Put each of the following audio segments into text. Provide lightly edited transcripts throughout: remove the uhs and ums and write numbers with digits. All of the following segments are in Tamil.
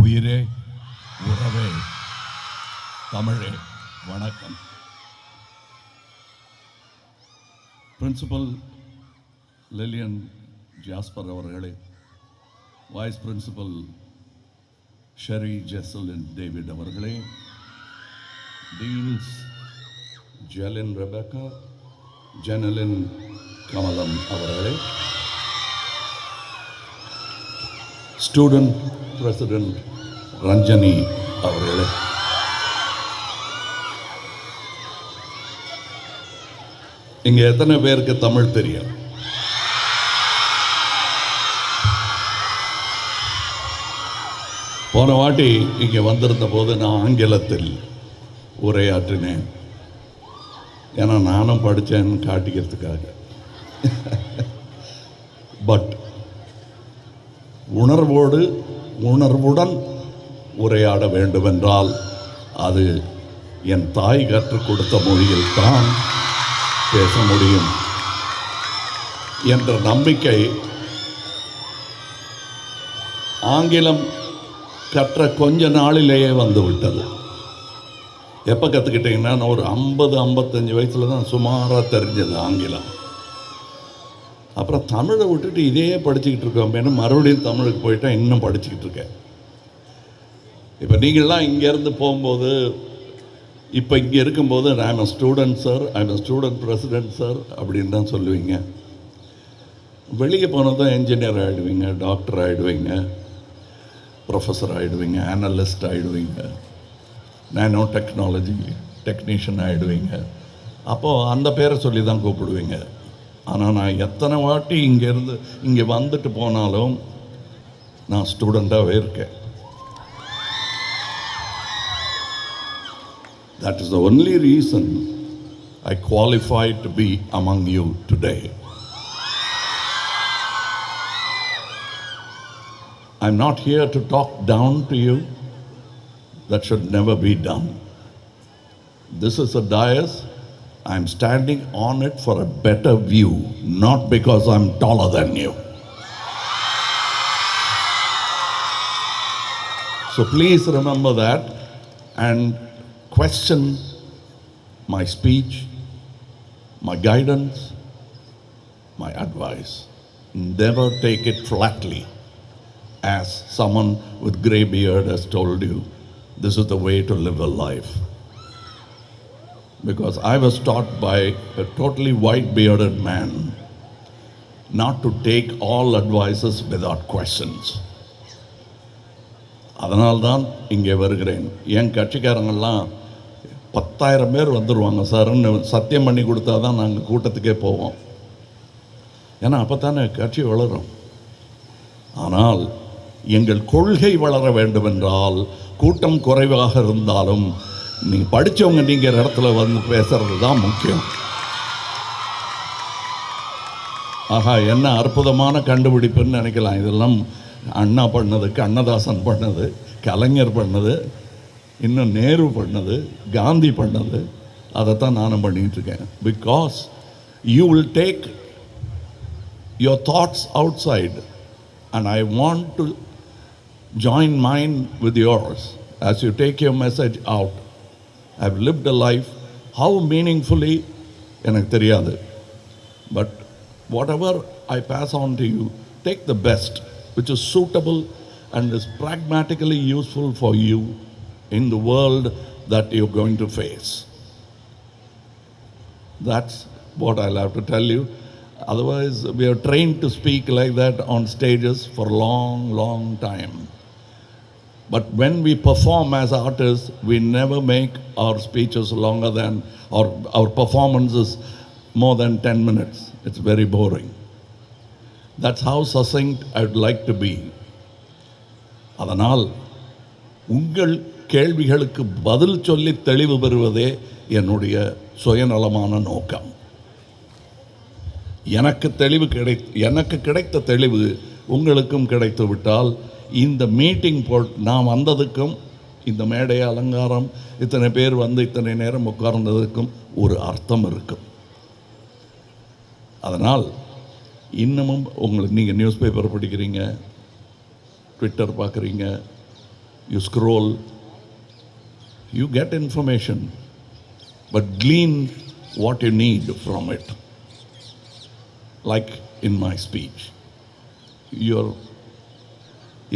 உயிரே உறவே தமிழே வணக்கம். பிரின்சிபல் லில்லியன் ஜாஸ்பர் அவர்களே, வைஸ் பிரின்சிபல் ஷெரி ஜெசலின் டேவிட் அவர்களே, டீன்ஸ் ஜெலின் ரெபேக்கா, ஜெனலின் கமலம் அவர்களே, ஸ்டூடெண்ட் பிரசிடென்ட் ரஞ்சனி அவர்களே, இங்கே எத்தனை பேருக்கு தமிழ் தெரியும்? போன வாட்டி இங்கே வந்திருந்த போது நான் ஆங்கிலத்தில் உரையாற்றினேன். ஏன்னா நானும் படித்தேன்னு காட்டிக்கிறதுக்காக. பட் உணர்வுடன் உரையாட வேண்டுமென்றால் அது என் தாய் கற்றுக் கொடுத்த மொழியில் தான் பேச முடியும் என்ற நம்பிக்கை ஆங்கிலம் கற்ற கொஞ்ச நாளிலேயே வந்துவிட்டது. எப்போ கற்றுக்கிட்டீங்கன்னா, நான் ஒரு 50-55 வயசில் தான் சுமாராக தெரிஞ்சது ஆங்கிலம். அப்புறம் தமிழை விட்டுட்டு இதையே படிச்சுக்கிட்டு இருக்கோமேனு மறுபடியும் தமிழுக்கு போயிட்டேன். இன்னும் படிச்சுக்கிட்டு இருக்கேன். இப்போ நீங்கள்லாம் இங்கேருந்து போகும்போது, இப்போ இங்கே இருக்கும்போது I'm a student sir, I'm a student president sir அப்படின்னு தான் சொல்லுவீங்க. வெளியே போனதும் என்ஜினியர் ஆகிடுவீங்க, டாக்டர் ஆகிடுவீங்க, ப்ரொஃபஸர் ஆகிடுவீங்க, அனலிஸ்ட் ஆகிடுவீங்க, நானோ டெக்னாலஜி டெக்னீஷியன் ஆகிடுவீங்க. அப்போது அந்த பேரை சொல்லி தான் கூப்பிடுவீங்க. ஆனால் நான் எத்தனை வாட்டி இங்கே வந்துட்டு போனாலும் நான் ஸ்டூடெண்ட்டாகவே இருக்கேன். That is the only reason I qualified to be among you today. I'm not here to talk down to you. That should never be done. This is a dais. I'm standing on it for a better view, not because I'm taller than you. So please remember that and question my speech, my guidance, my advice. Never take it flatly, as someone with grey beard has told you, this is the way to live a life. Because I was taught by a totally white-bearded man not to take all advices without questions. அதனால்தான் இங்கே வருகிறேன். என் கட்சிக்காரங்கள்லாம் 10,000 பேர் வந்துடுவாங்க சார்ன்னு சத்தியம் பண்ணி கொடுத்தா தான் நாங்கள் கூட்டத்துக்கே போவோம். ஏன்னா அப்போ தானே கட்சி வளரும். ஆனால் எங்கள் கொள்கை வளர வேண்டுமென்றால் கூட்டம் குறைவாக இருந்தாலும் நீங்கள் படித்தவங்க நீங்கள் இடத்துல வந்து பேசுறது தான் முக்கியம். ஆஹா, என்ன அற்புதமான கண்டுபிடிப்புன்னு நினைக்கலாம். இதெல்லாம் அண்ணா பண்ணது, கண்ணதாசன் பண்ணது, கலைஞர் பண்ணது, இன்னும் நேரு பண்ணது, காந்தி பண்ணது. அதைத்தான் நானும் பண்ணிகிட்டு இருக்கேன். Because you will take your thoughts out side and I want to join mind with yours as you take your message out. I've lived a life, how meaningfully எனக்கு தெரியாது. But whatever I pass on to you, take the best which is suitable and is pragmatically useful for you in the world that you're going to face. That's what I'll have to tell you. Otherwise, we are trained to speak like that on stages for long time. But when we perform as artists, we never make our speeches longer than, or our performances more than 10 minutes. It's very boring. That's how succinct I would like to be. அதனால் உங்கள் கேள்விகளுக்கு பதில் சொல்லி தெளிவு பெறுவதே என்னுடைய சுயநலமான நோக்கம். எனக்கு கிடைத்த தெளிவு உங்களுக்கும் கிடைத்து விட்டால் இந்த மீட்டிங் நான் வந்ததுக்கும் இந்த மேடை அலங்காரம் இத்தனை பேர் வந்து இத்தனை நேரம் உட்கார்ந்ததுக்கும் ஒரு அர்த்தம் இருக்கும். அதனால் இன்னமும் உங்களுக்கு நீங்கள் நியூஸ் பேப்பர் படிக்கிறீங்க, ட்விட்டர் பார்க்குறீங்க, you scroll, you get information, but glean what you need from it. Like in my speech, you're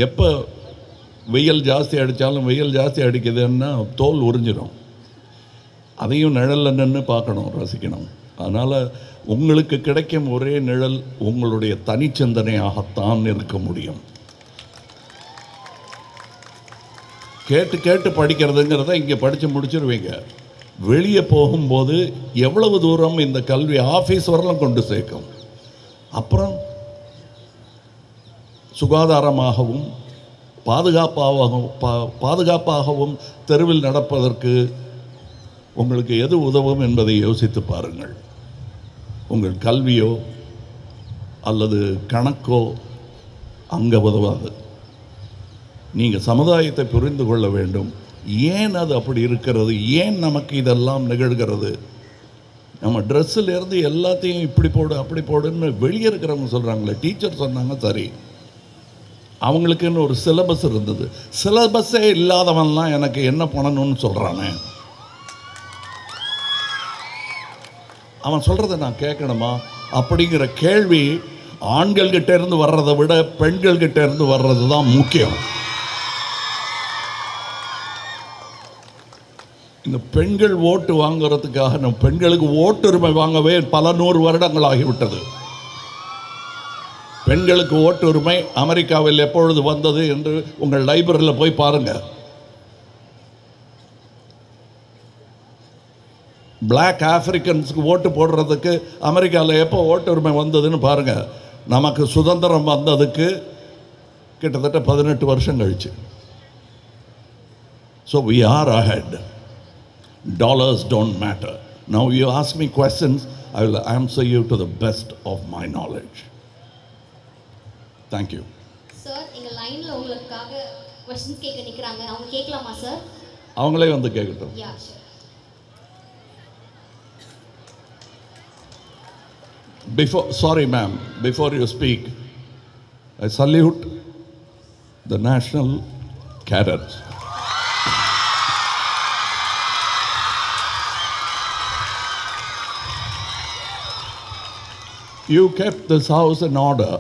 எப்போ வெயில் ஜாஸ்தி அடித்தாலும் வெயில் ஜாஸ்தி அடிக்குதுன்னா தோல் உறிஞ்சிடும். அதையும் நிழலில் நின்று பார்க்கணும், ரசிக்கணும். அதனால் உங்களுக்கு கிடைக்கும் ஒரே நிழல் உங்களுடைய தனிச்சிந்தனையாகத்தான் இருக்க முடியும். கேட்டு கேட்டு படிக்கிறதுங்கிறத இங்கே படித்து முடிச்சிருவீங்க. வெளியே போகும்போது எவ்வளவு தூரம் இந்த கல்வி ஆஃபீஸ் வரலாம் கொண்டு சேர்க்கும். அப்புறம் சுகாதாரமாகவும் பாதுகாப்பாகவும் தெருவில் நடப்பதற்கு உங்களுக்கு எது உதவும் என்பதை யோசித்து பாருங்கள். உங்கள் கல்வியோ அல்லது கணக்கோ அங்கே உதவாது. நீங்கள் சமுதாயத்தை புரிந்து கொள்ள வேண்டும். ஏன் அது அப்படி இருக்கிறது, ஏன் நமக்கு இதெல்லாம் நிகழ்கிறது. நம்ம ட்ரெஸ்ஸிலேருந்து எல்லாத்தையும் இப்படி போடு அப்படி போடுன்னு வெளியே இருக்கிறவங்க சொல்கிறாங்களே, டீச்சர் சொன்னாங்க சரி, அவங்களுக்குன்னு ஒரு சிலபஸ் இருந்தது. சிலபஸே இல்லாதவன்லாம் எனக்கு என்ன பண்ணணும்னு சொல்கிறானே, அவன் சொல்கிறத நான் கேட்கணுமா அப்படிங்கிற கேள்வி ஆண்கள்கிட்ட இருந்து வர்றதை விட பெண்கள்கிட்ட இருந்து வர்றது தான் முக்கியம். இந்த பெண்கள் ஓட்டு வாங்குறதுக்காக நம்ம பெண்களுக்கு ஓட்டுரிமை வாங்கவே பல 100 வருடங்கள் ஆகிவிட்டது. பெண்களுக்கு ஓட்டுரிமை அமெரிக்காவில் எப்பொழுது வந்தது என்று உங்கள் லைப்ரரியில் போய் பாருங்கள். பிளாக் ஆப்பிரிக்கன்ஸுக்கு ஓட்டு போடுறதுக்கு அமெரிக்காவில் எப்போ ஓட்டுரிமை வந்ததுன்னு பாருங்கள். நமக்கு சுதந்திரம் வந்ததுக்கு கிட்டத்தட்ட 18 வருஷம் கழிச்சு. So we are ahead. Dollars don't matter. Now you ask me questions, I will answer you to the best of my knowledge. Thank you. Sir, எங்க லைன்ல உங்களுக்காக क्वेश्चंस கேட்க நிக்கறாங்க. அவங்க கேட்கலாமா சார்? அவங்களே வந்து கேட்கட்டும். Yeah, sure. Sorry ma'am, before you speak, I salute the national cadets. You kept this house in order.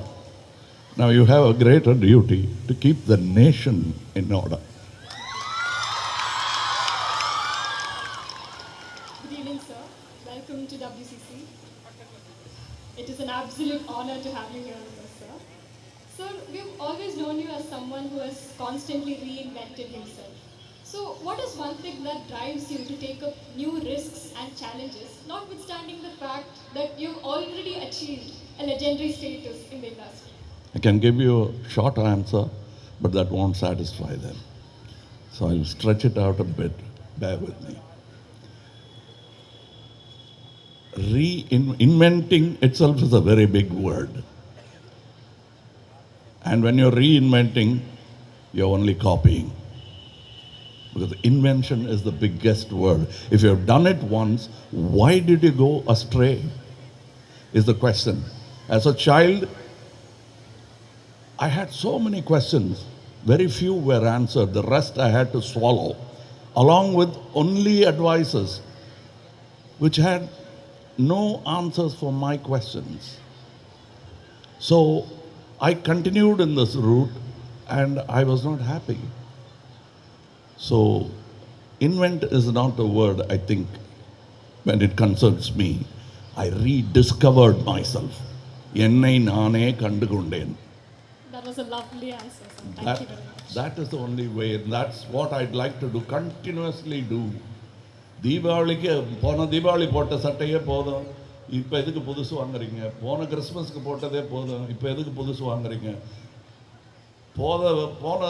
Now you have a greater duty to keep the nation in order. Good evening, sir. Welcome to WCC. It is an absolute honor to have you here with us, sir. Sir, we've always known you as someone who has constantly reinvented himself. So, what is one thing that drives you to take up new risks and challenges, notwithstanding the fact that you've already achieved a legendary status in the industry? I can give you a short answer, but that won't satisfy them. So I'll stretch it out a bit. Bear with me. Reinventing itself is a very big word. And when you're reinventing, you're only copying. Because invention is the biggest word. If you have done it once, why did you go astray? Is the question. As a child, I had so many questions. Very few were answered. The rest I had to swallow, along with only advices, which had no answers for my questions. So I continued in this route, and I was not happy. So, invent is not a word, I think, when it concerns me. I rediscovered myself. Ennai naane kandukonden. That was a lovely answer, sir. Thank you very much. That is the only way. That's what I'd like to do, continuously do. தீபாவளிக்கு போன தீபாவளி போட்ட சட்டையே போதும், இப்போ எதுக்கு புதுசு வாங்குறீங்க? போன கிறிஸ்மஸ்க்கு போட்டதே போதும், இப்போ எதுக்கு புதுசு வாங்குறீங்க? போன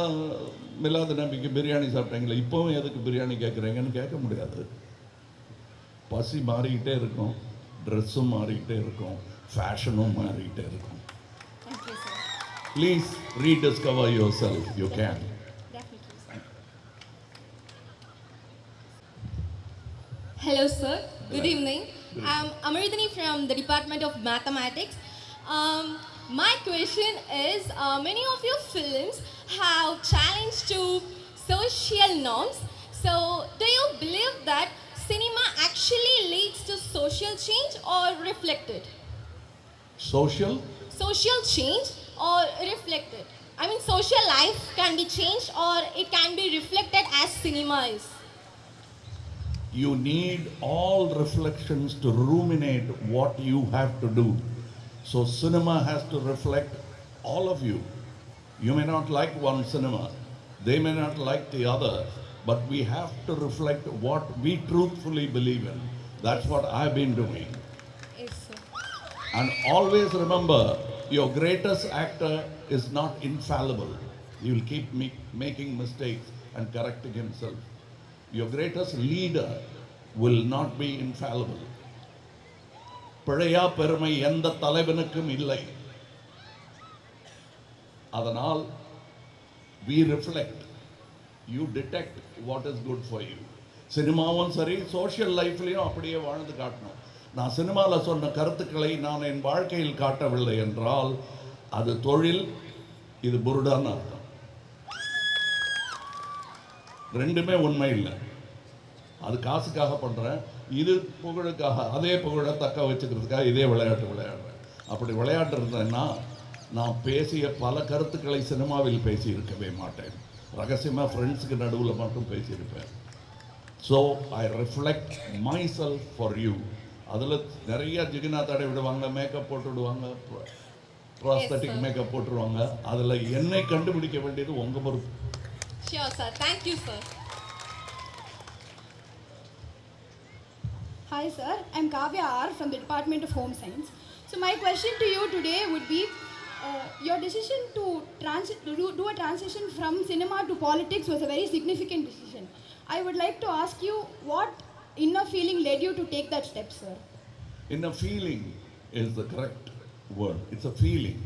மிலாது நபிக்கு பிரியாணி சாப்பிட்டீங்களா, இப்போவும் எதுக்கு பிரியாணி கேட்குறீங்கன்னு கேட்க முடியாது. பசி மாறிக்கிட்டே இருக்கும், ட்ரெஸ்ஸும் மாறிக்கிட்டே இருக்கும், ஃபேஷனும் மாறிக்கிட்டே இருக்கும். Thank you, sir. Please rediscover your self. You can. Definitely, sir. Hello, sir. Good evening. I'm Amritani from the Department of Mathematics. My question is, many of your films have challenged to social norms. So, do you believe that cinema actually leads to social change or reflected? Social? Social change or reflected? I mean, social life can be changed or it can be reflected as cinema is. You need all reflections to ruminate what you have to do. So cinema has to reflect all of you. You may not like one cinema, they may not like the other, but we have to reflect what we truthfully believe in. That's what I've been doing. Yes, sir. And always remember, your greatest actor is not infallible. He will keep making mistakes and correcting himself. Your greatest leader will not be infallible. பிழையா பெருமை எந்த தலைவனுக்கும் இல்லை. அதனால் we reflect, you detect what is good for you. சினிமாவும் சரி, சோஷியல் லைஃப்லையும் அப்படியே வாழ்ந்து காட்டணும். நான் சினிமாவில் சொன்ன கருத்துக்களை நான் என் வாழ்க்கையில் காட்டவில்லை என்றால் அது தொழில், இது புருடான்னு அர்த்தம். ரெண்டுமே உண்மை இல்லை. அது காசுக்காக பண்ணுறேன், இது புகழுக்காக, அதே புகழை தக்க வச்சுக்கிறதுக்காக இதே விளையாட்டு விளையாடுறேன். அப்படி விளையாட்டு இருந்தேன்னா நான் பேசிய பல கருத்துக்களை சினிமாவில் பேசியிருக்கவே மாட்டேன். ரகசியமாக ஃப்ரெண்ட்ஸுக்கு நடுவில் மட்டும் பேசியிருப்பேன். So I reflect myself for you. அதில் நிறைய ஜிகினா தடை விடுவாங்க, மேக்கப் போட்டு விடுவாங்க, ப்ராஸ்தட்டிக் மேக்கப் போட்டுருவாங்க. அதில் என்னை கண்டுபிடிக்க வேண்டியது உங்கள் பொறுப்பு. Sure, sir. Thank you, sir. Hi sir, I'm Kavya R from the Department of Home Science. So my question to you today would be, your decision to do a transition from cinema to politics was a very significant decision. I would like to ask you, what inner feeling led you to take that step, sir? Inner feeling is the correct word. It's a feeling.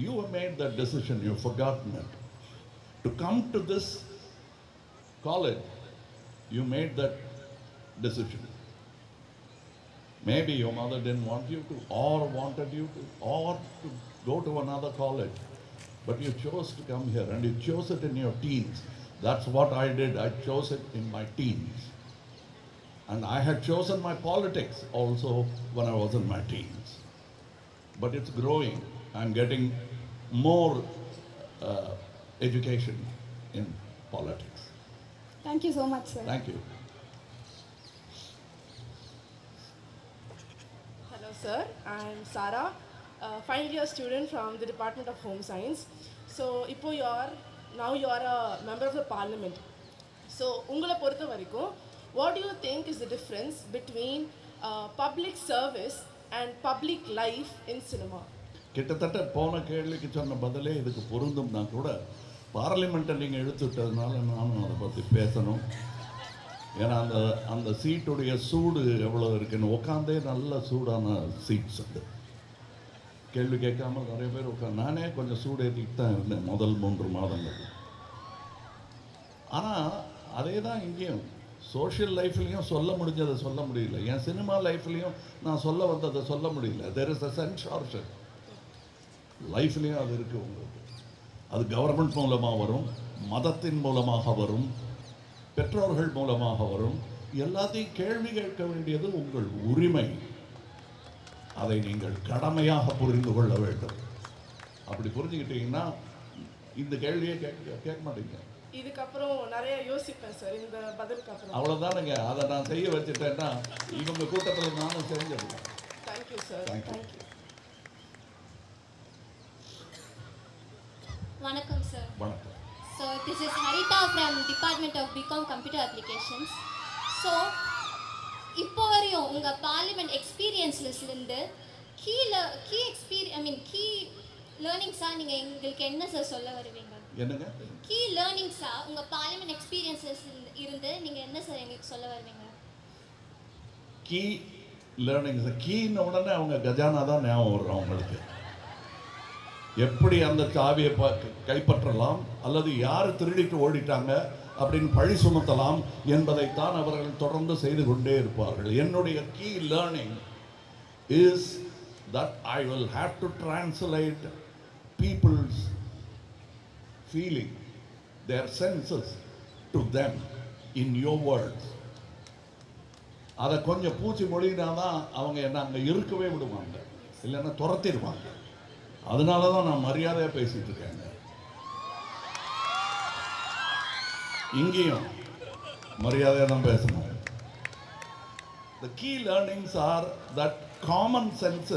You have made that decision, you've forgotten it. To come to this college, you made that decision. Maybe your mother didn't want you to, or wanted you to, or to go to another college. But you chose to come here, and you chose it in your teens. That's what I did. I chose it in my teens. And I had chosen my politics also when I was in my teens. But it's growing. I'm getting more education in politics. Thank you so much, sir. Thank you. Hello sir, I'm Sarah, final year student from the Department of Home Science. So, now you are a member of the parliament. So, உங்களை பொறுத்த வரைக்கும், what do you think is the difference between public service and public life in cinema? கிட்டத்தட்ட போன கேள்விக்கு சொன்ன பதிலே இதுக்கு பொருந்தும்னா கூட பார்லிமெண்ட்டை நீங்கள் எடுத்துவிட்டதுனால நானும் அதை பற்றி பேசணும். ஏன்னா அந்த சீட்டுடைய சூடு எவ்வளோ இருக்குன்னு உட்காந்தே நல்ல சூடான சீட்ஸ் அது. கேள்வி கேட்காம நிறைய பேர் நானே கொஞ்சம் சூடு ஏற்றிட்டு தான் இருந்தேன் முதல் 3 மாதங்கள். ஆனால் அதே தான் இங்கேயும் சோஷியல் லைஃப்லேயும் சொல்ல முடிஞ்சதை சொல்ல முடியல, என் சினிமா லைஃப்லேயும் நான் சொல்ல வந்ததை சொல்ல முடியல. There is a censorship. லைஃப்லேயும் அது இருக்குது உங்களுக்கு. அது கவர்மெண்ட் மூலமாக வரும், மதத்தின் மூலமாக வரும், பெற்றோர்கள் மூலமாக வரும். எல்லாத்தையும் கேள்வி கேட்க வேண்டியது உங்கள் உரிமை. அதை நீங்கள் கடமையாக புரிந்து கொள்ள வேண்டும். அப்படி புரிஞ்சுக்கிட்டீங்கன்னா இந்த கேள்வியை கேட்க மாட்டீங்க. இதுக்கப்புறம் நிறைய யோசிப்பேன் சார் இந்த பதிலுக்கு அப்புறம். அவ்வளோதானுங்க. அதை நான் செய்ய வச்சுட்டேன்னா இவங்க கூட்டத்தில் நானும் செஞ்சிடலாம். Thank you sir. தேங்க்யூ. வணக்கம் சார். வணக்கம். So this is Haritha from department of BCom computer applications. So இப்போ வரையும் உங்கள் பார்லிமெண்ட் எக்ஸ்பீரியன்ஸ்லேருந்து கீ லேர்னிங்ஸாக நீங்கள் எங்களுக்கு என்ன சார் சொல்ல வருவீங்க? என்னங்க கீ லேர்னிங்ஸாக உங்கள் பார்லிமெண்ட் எக்ஸ்பீரியன்ஸஸ் இருந்து நீங்கள் என்ன சார் எங்களுக்கு சொல்ல வருவீங்க? கீ லேர்னிங்ஸ், கீன்னு உடனே அவங்க கஜானா தான் ஞாபகம் வரும் அவங்களுக்கு. எப்படி அந்த சாவியை கைப்பற்றலாம் அல்லது யார் திருடிட்டு ஓடிட்டாங்க அப்படின்னு பழி சுமத்தலாம் என்பதைத்தான் அவர்கள் தொடர்ந்து செய்து கொண்டே இருப்பார்கள். என்னுடைய key learning is that I will have to translate people's feeling, their senses to them in your words. அதை கொஞ்சம் பூச்சி மொழினா தான் அவங்க என்ன அங்கே இருக்கவே விடுவாங்க, இல்லைன்னா துரத்திடுவாங்க. அதனால தான் நான் மரியாதையாக பேசிட்டு இருக்கேங்க. இங்கேயும் மரியாதையாக தான் பேசணும். The key learnings are that common sense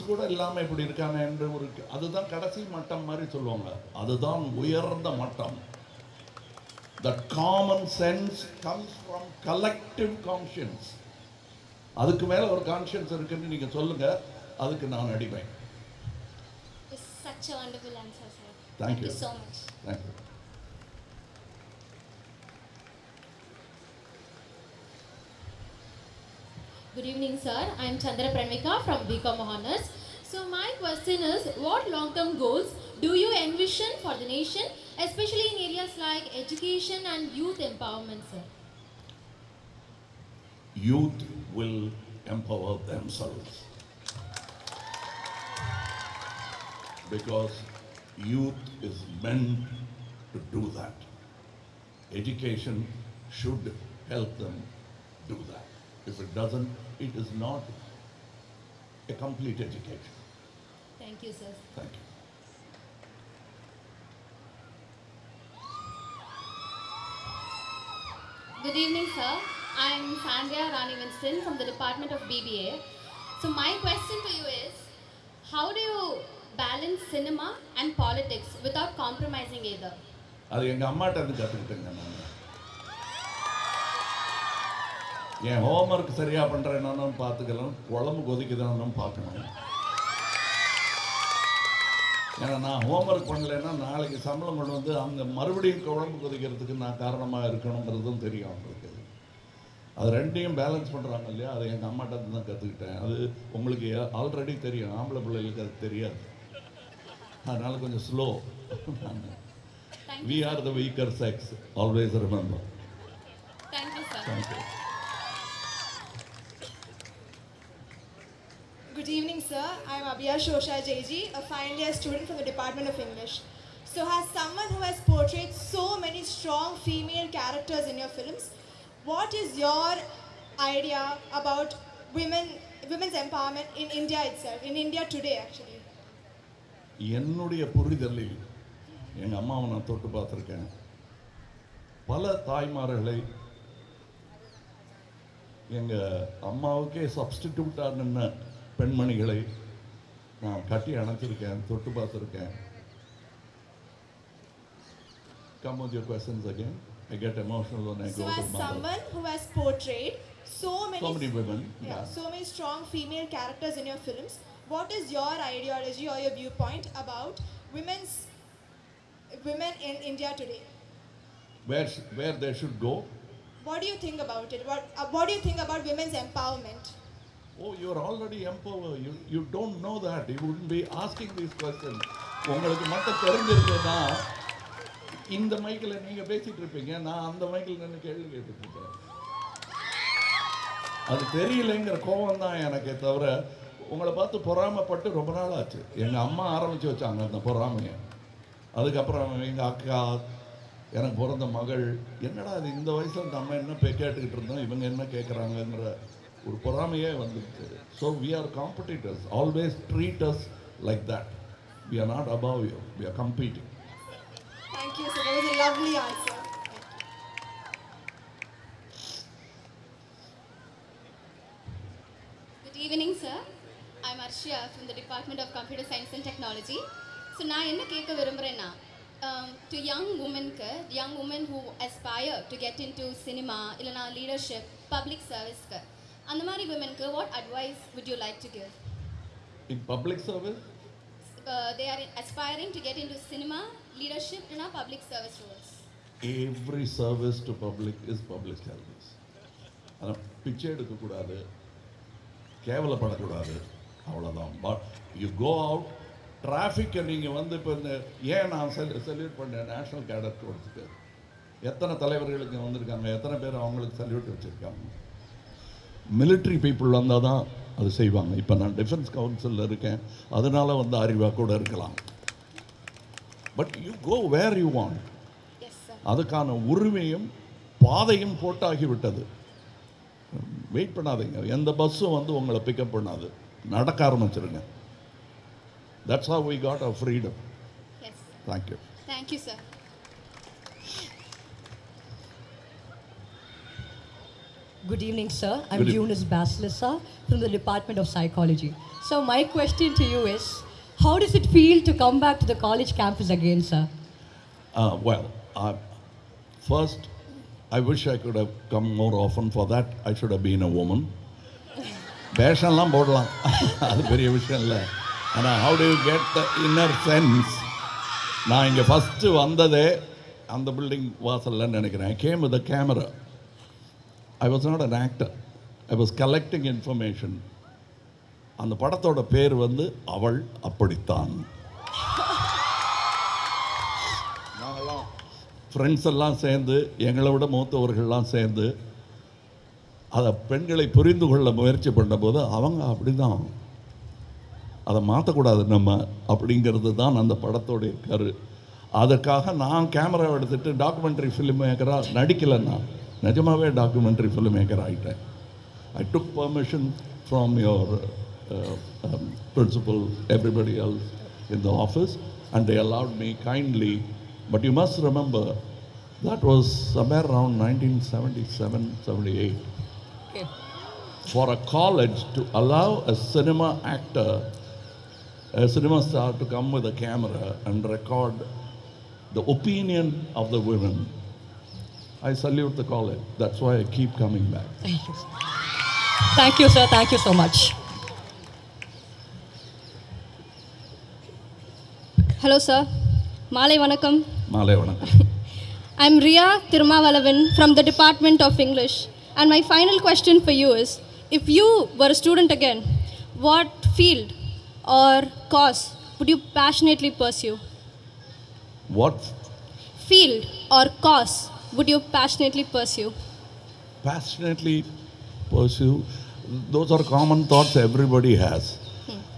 கூட இல்லாமல் இப்படி இருக்காங்க என்று ஒரு, அதுதான் கடைசி மட்டம் மாதிரி சொல்லுவாங்க, அதுதான் உயர்ந்த மட்டம். That common sense comes from collective conscience. அதுக்கு மேலே ஒரு கான்ஷியன்ஸ் இருக்குன்னு நீங்கள் சொல்லுங்கள், அதுக்கு நான் அடிப்பேன். It's such a wonderful answer, sir. Thank you so much. Thank you. Good evening, sir. I am Chandra Pranvika from BCom Honors. So my question is, what long-term goals do you envision for the nation, especially in areas like education and youth empowerment, sir? Youth will empower themselves because youth is meant to do that. Education should help them do that. If it doesn't, it is not a complete education. Thank you, sir. Thank you. Good evening, sir. I'm Sandhya Rani Winston from the Department of BBA. So my question to you is, how do you balance cinema and politics without compromising either? அது எங்கள் அம்மாட்ட இருந்து கற்றுக்கிட்டேங்க. நான் என் ஹோம்ஒர்க் சரியாக பண்ணுறேன்னு பார்த்துக்கலாம், குழம்பு கொதிக்குதான்னு பார்க்கணும். ஏன்னா நான் ஹோம்ஒர்க் பண்ணலைன்னா நாளைக்கு சம்பளம் கொண்டு வந்து அந்த மறுபடியும் குழம்பு கொதிக்கிறதுக்கு நான் காரணமாக இருக்கணுங்கிறதும் தெரியும் அவங்களுக்கு. அது ரெண்டையும் பேலன்ஸ் பண்ணுறாங்க இல்லையா, அதை எங்கள் அம்மாட்ட இருந்து தான் கற்றுக்கிட்டேன். அது உங்களுக்கு ஆல்ரெடி தெரியும், ஆம்பளை பிள்ளைகளுக்கு அது தெரியாது, அதனால் கொஞ்சம் slow. We are the weaker sex, always remember. Thank you, sir. Thank you. Good evening, sir. I am Abhiya Shosha JG, a final year student from the Department of English. So, as someone who has portrayed so many strong female characters in your films, what is your idea about women's empowerment in India itself, in India today actually? என்னுடைய புரிதலில் எங்கள் அம்மாவை நான் தொட்டு பார்த்துருக்கேன். பல தாய்மார்களை எங்கள் அம்மாவுக்கே சப்ஸ்டிடியூட்டாக நின்ன பெண்மணிகளை நான் கட்டி அணைச்சிருக்கேன், தொட்டு பார்த்துருக்கேன். Come with your questions again. I get emotional when I So, go to as mother. someone who has portrayed so many women, so many strong female characters in your films, what is your ideology or your viewpoint about women in India today? Where they should go? What do you think about it? What do you think about women's empowerment? Oh, you are already empowered. You don't know that. You wouldn't be asking these questions. உங்களுக்கு மட்டும் தெரிஞ்சிருந்ததுன்னா இந்த மைக்கில் நீங்கள் பேசிகிட்டு இருப்பீங்க, நான் அந்த மைக்கில் நின்று கேள்வி கேட்டுட்டு இருக்கேன். அது தெரியலைங்கிற கோபம் தான் எனக்கே தவிர உங்களை பார்த்து பொறாமைப்பட்டு ரொம்ப நாள் ஆச்சு. எங்கள் அம்மா ஆரம்பித்து வச்சாங்க அந்த பொறாமையை. அதுக்கப்புறம் எங்கள் அக்கா, எனக்கு பிறந்த மகள், என்னடா அது இந்த வயசில் இந்த அம்மா என்ன கேட்டுக்கிட்டு இருந்தோம், இவங்க என்ன கேட்குறாங்கங்கிற ஒரு பொறாமையே வந்துருக்கு. So we are competitors. Always treat us like that. We are not above you, we are competing. Thank you, sir. That was a lovely answer. Good evening, sir. I'm Arshia from the Department of Computer Science and Technology. So நான் என்ன கேட்க விரும்புகிறேன்னா, to young women who aspire to get into cinema, இல்லைனா leadership, public service, அந்த மாதிரி womenக்கு what advice would you like to give? In public service? They are aspiring to get into cinema, leadership, இல்லைனா public service roles. Every service to public is public service. ஆனால் பிச்சை எடுக்கக்கூடாது, கேவலப்படக்கூடாது, அவ்வளோதான். But you go out. டிராஃபிக்கை நீங்கள் வந்து இப்போ இந்த ஏன் நான் சல்யூட் பண்ணேன் நேஷ்னல் கேடட் கோர்ஸுக்கு, எத்தனை தலைவர்களுக்கு வந்திருக்காங்க, எத்தனை பேர் அவங்களுக்கு சல்யூட் வச்சுருக்காங்க. மிலிட்ரி பீப்புள் வந்தால் தான் அது செய்வாங்க. இப்போ நான் டிஃபென்ஸ் கவுன்சிலில் இருக்கேன், அதனால் வந்து அறிவாக கூட இருக்கலாம். But you go where you want. Yes, sir. அதுக்கான உரிமையும் பாதையும் போட்டாகிவிட்டது. வெயிட் பண்ணாதீங்க, எந்த பஸ்ஸும் வந்து உங்களை பிக்கப் பண்ணாது. நடக்க ஆரம்பிச்சிருங்க. That's how we got our freedom. Yes. Thank you. Thank you, sir. Good evening, sir. I'm Good evening. Eunice Basilissa from the Department of Psychology. So my question to you is, how does it feel to come back to the college campus again, sir? Well, first, I wish I could have come more often. For that, I should have been a woman. பேஷன்லாம் போடலாம், அது பெரிய விஷயம் இல்லை. ஆனால் how do you get the inner sense? நான் இங்கே ஃபஸ்ட்டு வந்ததே அந்த பில்டிங் வாசல்ல நினைக்கிறேன். I came with a camera. I was not an actor. I was collecting information. அந்த படத்தோட பேர் வந்து அவள் அப்படித்தான். நாங்கள்லாம் ஃப்ரெண்ட்ஸ் எல்லாம் சேர்ந்து, எங்களை விட மூத்தவர்கள்லாம் சேர்ந்து அதை பெண்களை புரிந்து கொள்ள முயற்சி பண்ணும்போது அவங்க அப்படி தான், அதை மாற்றக்கூடாது நம்ம அப்படிங்கிறது தான் அந்த படத்தோடைய கரு. அதற்காக நான் கேமரா எடுத்துகிட்டு டாக்குமெண்ட்ரி ஃபிலிம் மேக்கராக நடிக்கலைன்னா நிஜமாகவே டாக்குமெண்ட்ரி ஃபிலிம் மேக்கர் ஆகிட்டேன். I took permission from your principal, everybody else in the office, and they allowed me kindly. But you must remember, that was somewhere around 1977-78. Okay. For a college to allow a cinema actor, a cinema star, to come with a camera and record the opinion of the women, I salute the college. That's why I keep coming back. Thank you, sir. Thank you, sir. Thank you so much. Hello, sir. Malay Vanakkam. மாலை வணக்கம். I'm Riya Tirumavalavan from the Department of English. And my final question for you is, if you were a student again, what field or course would you passionately pursue? What Field or course would you passionately pursue? passionately pursue, those are common thoughts everybody has.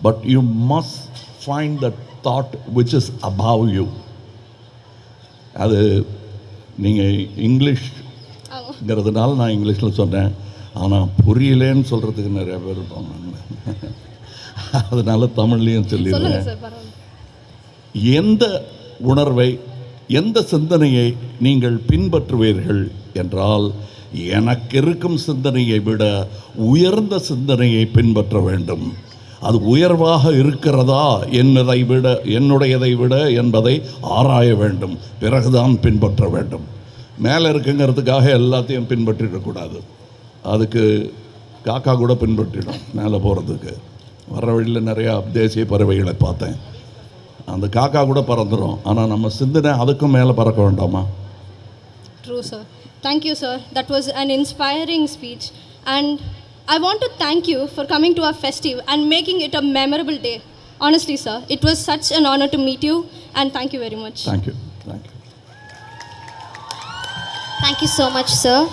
But you must find the thought which is above you. அது நீங்கள் இங்கிலீஷ்ங்கிறதுனால நான் இங்கிலீஷில் சொன்னேன், ஆனால் புரியலேன்னு சொல்கிறதுக்கு நிறைய பேர் இருப்பாங்க. அதனால தமிழ்லேயும் சொல்லுங்க சொல்லிடுறேன். சார், பரவாயில்ல. எந்த உணர்வை, எந்த சிந்தனையை நீங்கள் பின்பற்றுவீர்கள் என்றால், எனக்கு இருக்கும் சிந்தனையை விட உயர்ந்த சிந்தனையை பின்பற்ற வேண்டும். அது உயர்வாக இருக்கிறதா என்னுடையதை விட என்பதை ஆராய வேண்டும், பிறகுதான் பின்பற்ற வேண்டும். மேலே இருக்குங்கிறதுக்காக எல்லாத்தையும் பின்பற்றிடக்கூடாது. அதுக்கு காக்கா கூட பின்பற்றிடும் மேலே போகிறதுக்கு. வர்ற வழியில் நிறையா தேசிய பறவைகளை பார்த்தேன். அந்த காக்கா கூட பறந்துடும், ஆனால் நம்ம சிந்தனை அதுக்கும் மேலே பறக்க வேண்டாமா? True, sir. Thank you, sir. That was an inspiring speech. And I want to thank you for coming to our festive and making it a memorable day. Honestly, sir, it was such an honor to meet you, and thank you very much. Thank you. Thank you. Thank you so much, sir.